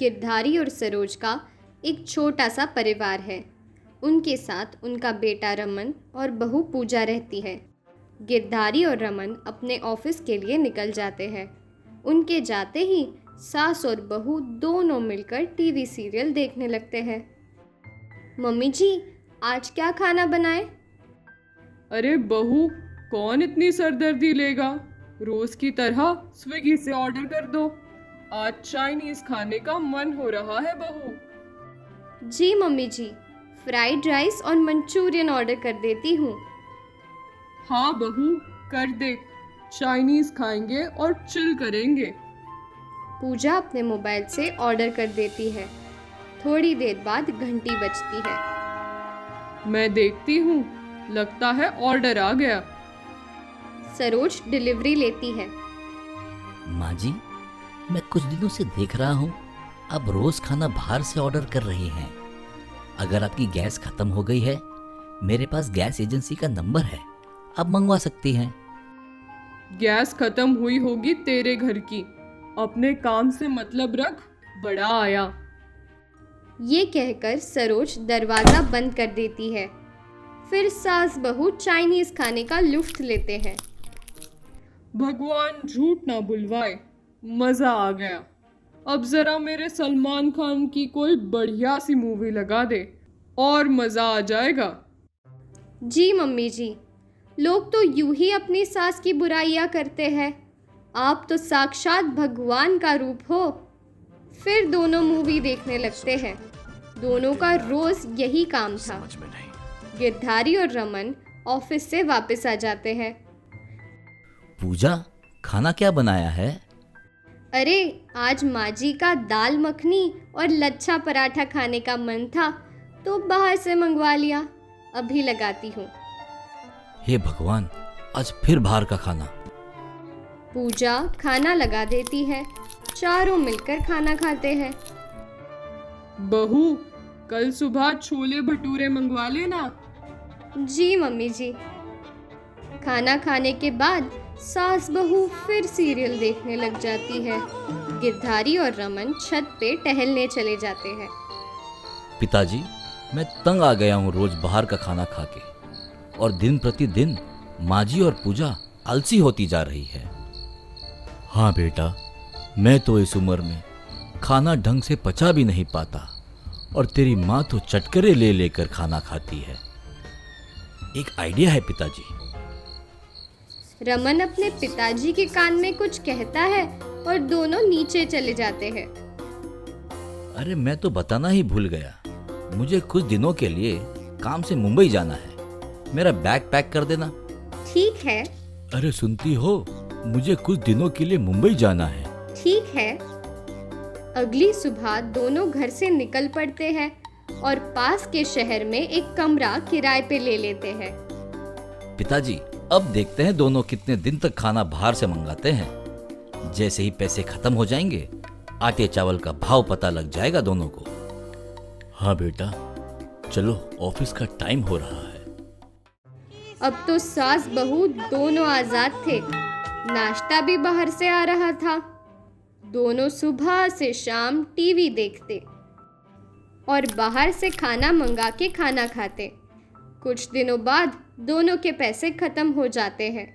गिरधारी और सरोज का एक छोटा सा परिवार है। उनके साथ उनका बेटा रमन और बहू पूजा रहती है। गिरधारी और रमन अपने ऑफिस के लिए निकल जाते हैं। उनके जाते ही सास और बहू दोनों मिलकर टीवी सीरियल देखने लगते हैं। मम्मी जी, आज क्या खाना बनाएं? अरे बहू, कौन इतनी सरदर्दी लेगा। रोज की तरह स्विगी से ऑर्डर कर दो। आज चाइनीज खाने का मन हो रहा है बहू। जी मम्मी जी, फ्राइड राइस और मंचूरियन ऑर्डर कर देती हूँ। हाँ बहू, कर दे। चाइनीज खाएंगे और चिल करेंगे। पूजा अपने मोबाइल से ऑर्डर कर देती है। थोड़ी देर बाद घंटी बजती है। मैं देखती हूँ, लगता है ऑर्डर आ गया। सरोज डिलीवरी लेती है। माँ जी, मैं कुछ दिनों से देख रहा हूँ आप रोज खाना बाहर से ऑर्डर कर रही हैं। अगर आपकी गैस खत्म हो गई है, मेरे पास गैस एजेंसी का नंबर है, आप मंगवा सकती हैं। गैस खत्म हुई होगी तेरे घर की। अपने काम से मतलब रख, बड़ा आया। ये कहकर सरोज दरवाज़ा बंद कर देती है। फिर सास बहू चाइनीज़ खाने का लुत्फ लेते हैं। भगवान झूठ ना बुलवाए, मजा आ गया। अब जरा मेरे सलमान खान की कोई बढ़िया सी मूवी लगा दे और मजा आ जाएगा। जी मम्मी जी, लोग तो यूं ही अपनी सास की बुराइयां करते हैं। आप तो साक्षात भगवान का रूप हो। फिर दोनों मूवी देखने लगते हैं। दोनों का रोज यही काम था। गिरधारी और रमन ऑफिस से वापस आ जाते हैं। पूजा, खाना क्या बनाया है? अरे, आज माँ जी का दाल मखनी और लच्छा पराठा खाने का मन था तो बाहर से मंगवा लिया। अभी लगाती हूँ। हे भगवान, आज फिर बाहर का खाना। पूजा खाना लगा देती है। चारों मिलकर खाना खाते हैं। बहू, कल सुबह छोले भटूरे मंगवा लेना। जी मम्मी जी। खाना खाने के बाद सास बहू फिर सीरियल देखने लग जाती है। गिरधारी और रमन छत पे टहलने चले जाते हैं। पिताजी, मैं तंग आ गया हूँ रोज बाहर का खाना खा के, और दिन प्रतिदिन माँ जी और पूजा आलसी होती जा रही है। हाँ बेटा, मैं तो इस उम्र में खाना ढंग से पचा भी नहीं पाता, और तेरी माँ तो चटकरे ले लेकर खाना खाती है। एक आइडिया है पिताजी। रमन अपने पिताजी के कान में कुछ कहता है और दोनों नीचे चले जाते हैं। अरे मैं तो बताना ही भूल गया, मुझे कुछ दिनों के लिए काम से मुंबई जाना है। मेरा बैग पैक कर देना। ठीक है। अरे सुनती हो, मुझे कुछ दिनों के लिए मुंबई जाना है। ठीक है। अगली सुबह दोनों घर से निकल पड़ते हैं और पास के शहर में एक कमरा किराए पे ले लेते हैं। पिताजी, अब देखते हैं दोनों कितने दिन तक खाना बाहर से मंगाते हैं। जैसे ही पैसे खत्म हो जाएंगे, आटे चावल का भाव पता लग जाएगा दोनों को। हाँ बेटा, चलो, ऑफिस का टाइम हो रहा है। अब तो सास बहू दोनों आजाद थे। नाश्ता भी बाहर से आ रहा था। दोनों सुबह से शाम टीवी देखते और बाहर से खाना मंगा के खाना खाते। कुछ दिनों बाद दोनों के पैसे खत्म हो जाते हैं।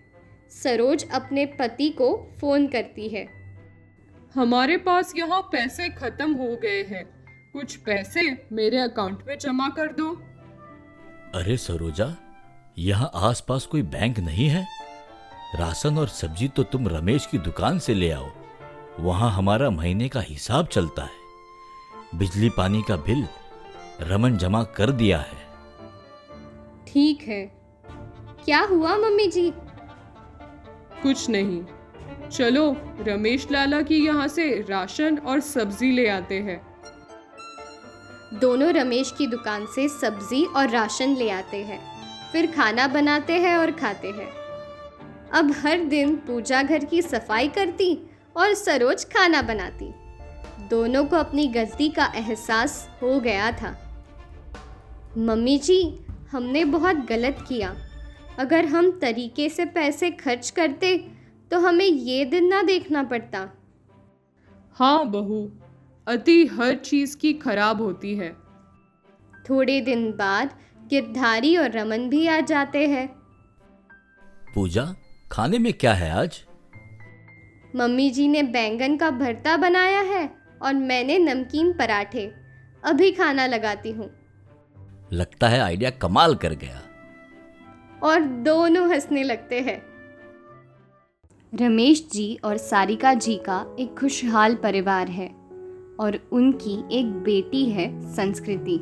सरोज अपने पति को फोन करती है। हमारे पास यहाँ पैसे खत्म हो गए हैं, कुछ पैसे मेरे अकाउंट में जमा कर दो। अरे सरोजा, यहाँ आसपास कोई बैंक नहीं है? राशन और सब्जी तो तुम रमेश की दुकान से ले आओ, वहां हमारा महीने का हिसाब चलता है। बिजली पानी का बिल रमन जमा कर दिया है। ठीक है। क्या हुआ मम्मी जी? कुछ नहीं, चलो रमेश लाला की यहाँ से राशन और सब्जी ले आते हैं। दोनों रमेश की दुकान से सब्जी और राशन ले आते हैं। फिर खाना बनाते हैं और खाते हैं। अब हर दिन पूजा घर की सफाई करती और सरोज खाना बनाती। दोनों को अपनी गलती का एहसास हो गया था। मम्मी जी, हमने बहुत गलत किया। अगर हम तरीके से पैसे खर्च करते तो हमें ये दिन ना देखना पड़ता। हाँ बहू, अति हर चीज़ की खराब होती है। थोड़े दिन बाद गिरधारी और रमन भी आ जाते हैं। पूजा, खाने में क्या है आज? मम्मी जी ने बैंगन का भरता बनाया है और मैंने नमकीन पराठे। अभी खाना लगाती हूँ। लगता है आइडिया कमाल कर गया। और दोनों हंसने लगते हैं। रमेश जी और सारिका जी का एक खुशहाल परिवार है और उनकी एक बेटी है संस्कृति।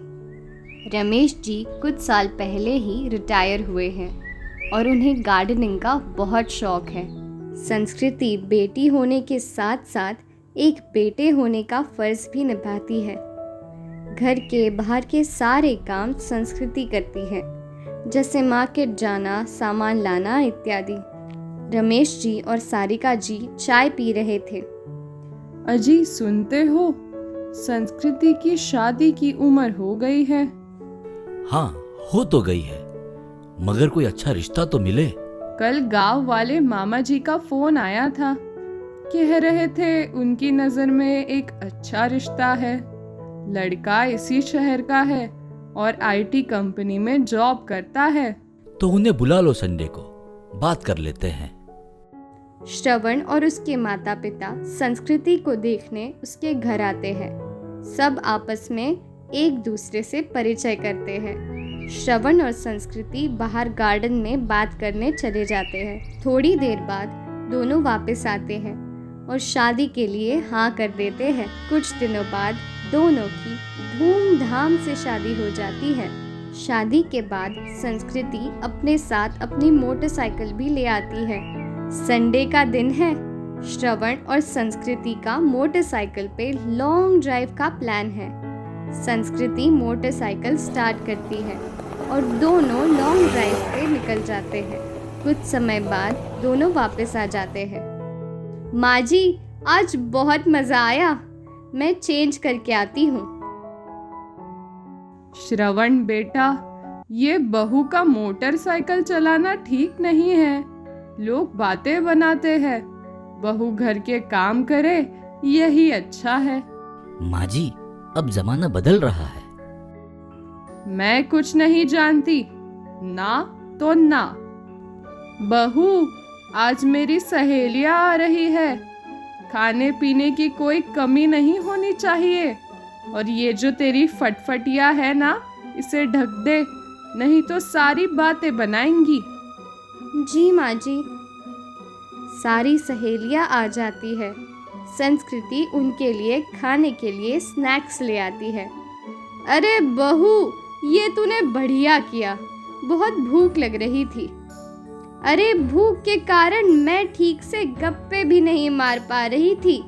रमेश जी कुछ साल पहले ही रिटायर हुए हैं और उन्हें गार्डनिंग का बहुत शौक है। संस्कृति बेटी होने के साथ साथ एक बेटे होने का फर्ज भी निभाती है। घर के बाहर के सारे काम संस्कृति करती है, जैसे मार्केट जाना, सामान लाना इत्यादि। रमेश जी और सारिका जी चाय पी रहे थे। अजी सुनते हो, संस्कृति की शादी की उम्र हो गई है। हाँ, हो तो गई है, मगर कोई अच्छा रिश्ता तो मिले। कल गांव वाले मामा जी का फोन आया था। कह रहे थे उनकी नज़र में एक अच्छा रिश्ता है। लड़का इसी शहर का है और आईटी कंपनी में जॉब करता है। तो उन्हें बुला लो, संडे को बात कर लेते हैं। श्रवण और उसके माता पिता संस्कृति को देखने उसके घर आते हैं। सब आपस में एक दूसरे से परिचय करते हैं। श्रवण और संस्कृति बाहर गार्डन में बात करने चले जाते हैं। थोड़ी देर बाद दोनों वापस आते हैं और शादी के लिए हाँ कर देते हैं। कुछ दिनों बाद दोनों की धूमधाम से शादी हो जाती है। शादी के बाद संस्कृति अपने साथ अपनी मोटरसाइकिल भी ले आती है। संडे का दिन है। श्रवण और संस्कृति का मोटरसाइकिल पे लॉन्ग ड्राइव का प्लान है। संस्कृति मोटरसाइकिल स्टार्ट करती है और दोनों लॉन्ग ड्राइव पे निकल जाते हैं। कुछ समय बाद दोनों वापस आ जाते हैं। माँ जी, आज बहुत मज़ा आया। मैं चेंज करके आती हूँ। श्रवण बेटा, ये बहू का मोटरसाइकिल चलाना ठीक नहीं है। लोग बातें बनाते हैं। बहू घर के काम करे, यही अच्छा है। माँ जी, अब जमाना बदल रहा है। मैं कुछ नहीं जानती, ना तो ना। बहू, आज मेरी सहेलियां आ रही है। खाने पीने की कोई कमी नहीं होनी चाहिए। और ये जो तेरी फटफटिया है ना, इसे ढक दे, नहीं तो सारी बातें बनाएंगी। जी माँ जी। सारी सहेलियाँ आ जाती है। संस्कृति उनके लिए खाने के लिए स्नैक्स ले आती है। अरे बहू, ये तूने बढ़िया किया। बहुत भूख लग रही थी। अरे भूख के कारण मैं ठीक से गप्पे भी नहीं मार पा रही थी।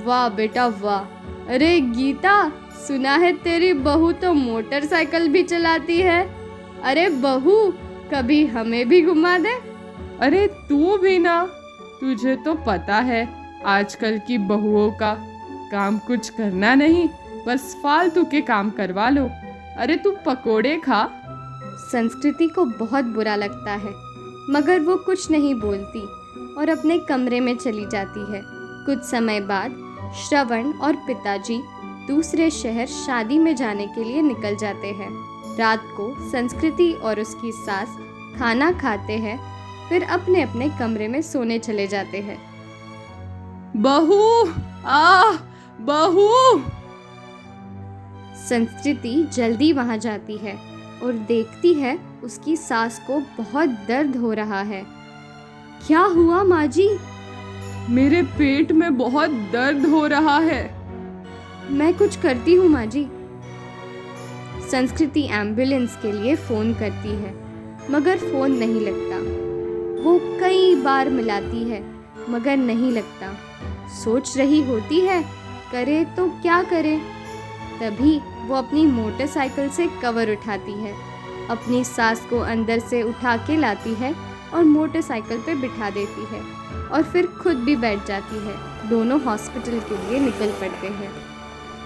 वाह बेटा वाह। अरे गीता, सुना है तेरी बहू तो मोटरसाइकिल भी चलाती है। अरे बहू, कभी हमें भी घुमा दे। अरे तू भी ना, तुझे तो पता है आजकल की बहुओं का काम कुछ करना नहीं, बस फालतू के काम करवा लो। अरे तू पकोड़े खा। संस्कृति को बहुत बुरा लगता है, मगर वो कुछ नहीं बोलती और अपने कमरे में चली जाती है। कुछ समय बाद श्रवण और पिताजी दूसरे शहर शादी में जाने के लिए निकल जाते हैं। रात को संस्कृति और उसकी सास खाना खाते हैं, फिर अपने अपने कमरे में सोने चले जाते हैं। बहू, बहू। संस्कृति जल्दी वहां जाती है और देखती है उसकी सास को बहुत दर्द हो रहा है। क्या हुआ माँ जी? मेरे पेट में बहुत दर्द हो रहा है। मैं कुछ करती हूँ माँ जी। संस्कृति एम्बुलेंस के लिए फ़ोन करती है, मगर फ़ोन नहीं लगता। वो कई बार मिलाती है, मगर नहीं लगता। सोच रही होती है करे तो क्या करे। तभी वो अपनी मोटरसाइकिल से कवर उठाती है, अपनी सास को अंदर से उठा के लाती है और मोटरसाइकिल पे बिठा देती है और फिर खुद भी बैठ जाती है। दोनों हॉस्पिटल के लिए निकल पड़ते हैं।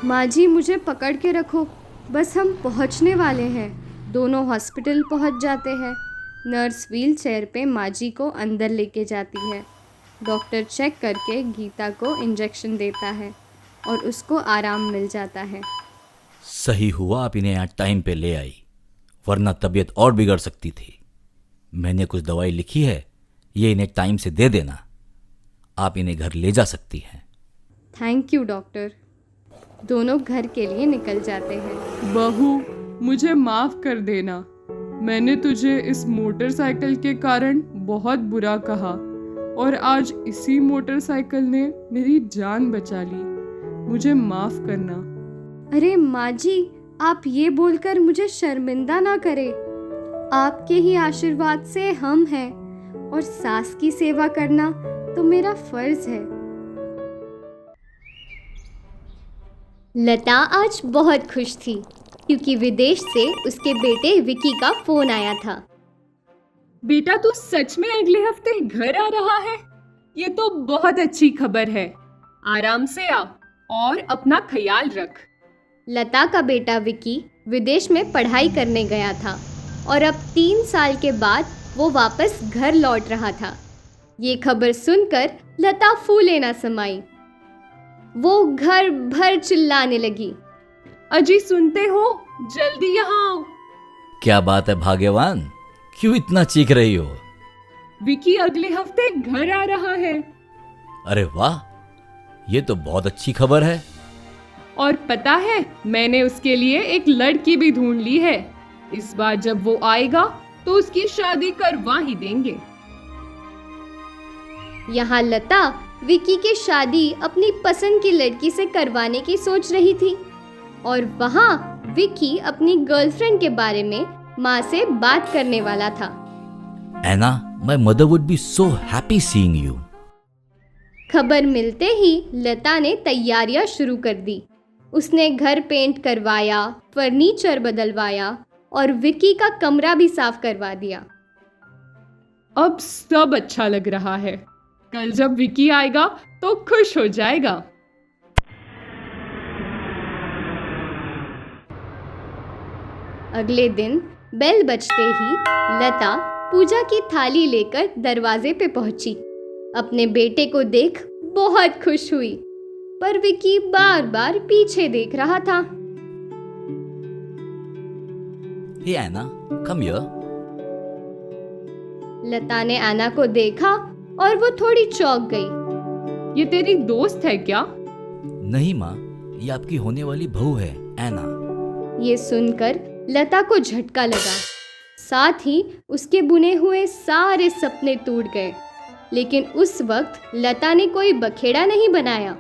माँ जी, मुझे पकड़ के रखो, बस हम पहुँचने वाले हैं। दोनों हॉस्पिटल पहुँच जाते हैं। नर्स व्हील चेयर पे माँ जी को अंदर लेके जाती है। डॉक्टर चेक करके गीता को इंजेक्शन देता है। और उसको आराम मिल जाता है। सही हुआ आप इन्हें यहाँ टाइम पे ले आई, वरना तबीयत और बिगड़ सकती थी। मैंने कुछ दवाई लिखी है, ये इन्हें टाइम से दे देना। आप इन्हें घर ले जा सकती हैं। Thank you doctor. दोनों घर के लिए निकल जाते हैं। बहू, मुझे माफ कर देना। मैंने तुझे इस मोटरसाइकिल के कारण बहुत बुरा कहा और आज इसी मोटरसाइकिल ने मेरी जान बचा ली। मुझे माफ करना। अरे माँ जी, आप ये बोलकर मुझे शर्मिंदा ना करें। आपके ही आशीर्वाद से हम हैं और सास की सेवा करना तो मेरा फर्ज है। लता आज बहुत खुश थी क्योंकि विदेश से उसके बेटे विकी का फोन आया था। बेटा, तू सच में अगले हफ्ते घर आ रहा है? ये तो बहुत अच्छी खबर है। आराम से आ और अपना ख्याल रख। लता का बेटा विकी विदेश में पढ़ाई करने गया था और अब 3 साल के बाद वो वापस घर लौट रहा था। ये खबर सुनकर लता फूले ना समाई। वो घर भर चिल्लाने लगी, अजी सुनते हो? जल्दी यहाँ आओ। क्या बात है भाग्यवान, क्यों इतना चीख रही हो? विकी अगले हफ्ते घर आ रहा है। अरे वाह, ये तो बहुत अच्छी खबर है। और पता है, मैंने उसके लिए एक लड़की भी ढूंढ ली है। इस बार जब वो आएगा तो उसकी शादी करवा ही देंगे। यहाँ लता विकी की शादी अपनी पसंद की लड़की से करवाने की सोच रही थी और वहाँ विकी अपनी गर्लफ्रेंड के बारे में माँ से बात करने वाला था। Anna, my mother would be so happy seeing you. खबर मिलते ही लता ने तैयारियां शुरू कर दी। उसने घर पेंट करवाया, फर्नीचर बदलवाया और विकी का कमरा भी साफ करवा दिया। अब सब अच्छा लग रहा है। कल जब विकी आएगा तो खुश हो जाएगा। अगले दिन बेल बजते ही लता पूजा की थाली लेकर दरवाजे पे पहुंची। अपने बेटे को देख बहुत खुश हुई, पर विकी बार बार पीछे देख रहा था। हे एना, कम हियर। लता ने एना को देखा और वो थोड़ी चौंक गई। ये तेरी दोस्त है क्या? नहीं माँ, ये आपकी होने वाली बहू है, एना। ये सुनकर लता को झटका लगा। साथ ही उसके बुने हुए सारे सपने टूट गए। लेकिन उस वक्त लता ने कोई बखेड़ा नहीं बनाया।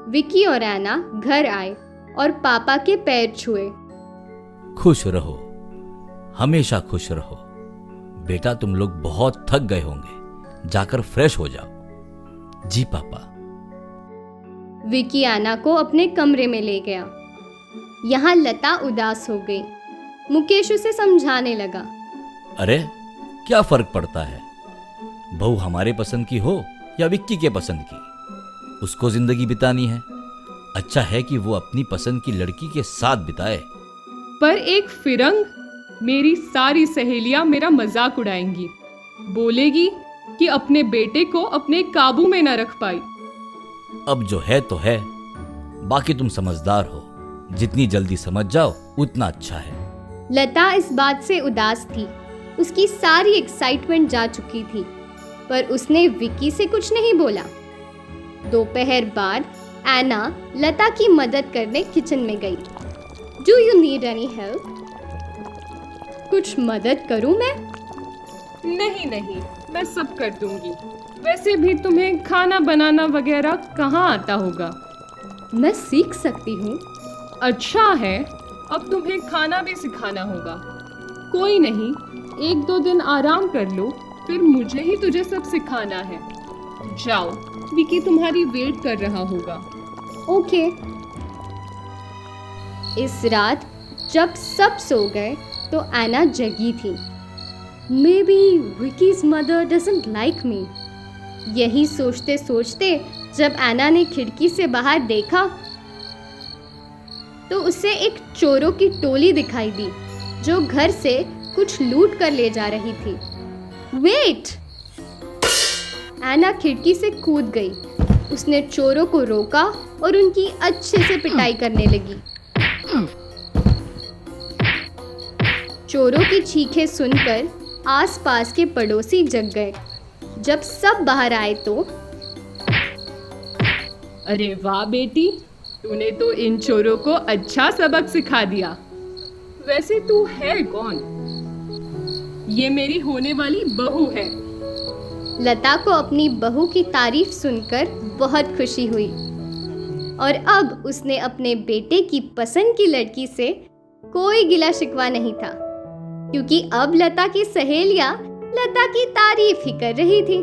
विकी और एना घर आए और पापा के पैर छुए। खुश रहो, हमेशा खुश रहो। बेटा, तुम लोग बहुत थक गए होंगे, जाकर फ्रेश हो जाओ। जी पापा। विकी एना को अपने कमरे में ले गया। यहाँ लता उदास हो गई। मुकेश उसे समझाने लगा, अरे क्या फर्क पड़ता है, बहू हमारे पसंद की हो या विक्की के पसंद की, उसको जिंदगी बितानी है। अच्छा है कि वो अपनी पसंद की लड़की के साथ बिताए। पर एक फिरंग, मेरी सारी सहेलियां मेरा मजाक उड़ाएंगी, बोलेगी कि अपने बेटे को अपने काबू में न रख पाई। अब जो है तो है, बाकी तुम समझदार हो, जितनी जल्दी समझ जाओ उतना अच्छा है। लता इस बात से उदास थी। उसकी सारी एक्साइटमेंट जा चुकी थी, पर उसने विकी से कुछ नहीं बोला। दोपहर बाद एना लता की मदद करने किचन में गई। Do you need any help? कुछ मदद करूं मैं? नहीं, मैं सब कर दूंगी। वैसे भी तुम्हें खाना बनाना वगैरह कहाँ आता होगा? मैं सीख सकती हूँ। अच्छा है, अब तुम्हें खाना भी सिखाना होगा। कोई नहीं, 1-2 दिन आराम कर लो, फिर मुझे ही तुझे सब सिखाना है। जाओ, विकी तुम्हारी वेट कर रहा होगा। ओके। इस रात जब सब सो गए तो एना जगी थी। May be wikis mother doesn't like me. यही सोचते सोचते जब एना ने खिड़की से बाहर देखा तो उसे एक चोरों की टोली दिखाई दी जो घर से कुछ लूट कर ले जा रही थी। वेट! एना खिड़की से कूद गई उसने चोरों को रोका और उनकी अच्छे से पिटाई करने लगी। चोरों की चीखें सुनकर आसपास के पड़ोसी जग गए। जब सब बाहर आए तो अरे वाह बेटी, तूने तो इन चोरों को अच्छा सबक सिखा दिया। वैसे तू है कौन? ये मेरी होने वाली बहू है। लता को अपनी बहू की तारीफ सुनकर बहुत खुशी हुई और अब उसने अपने बेटे की पसंद की लड़की से कोई गिला शिकवा नहीं था, क्योंकि अब लता की सहेलियां लता की तारीफ ही कर रही थी।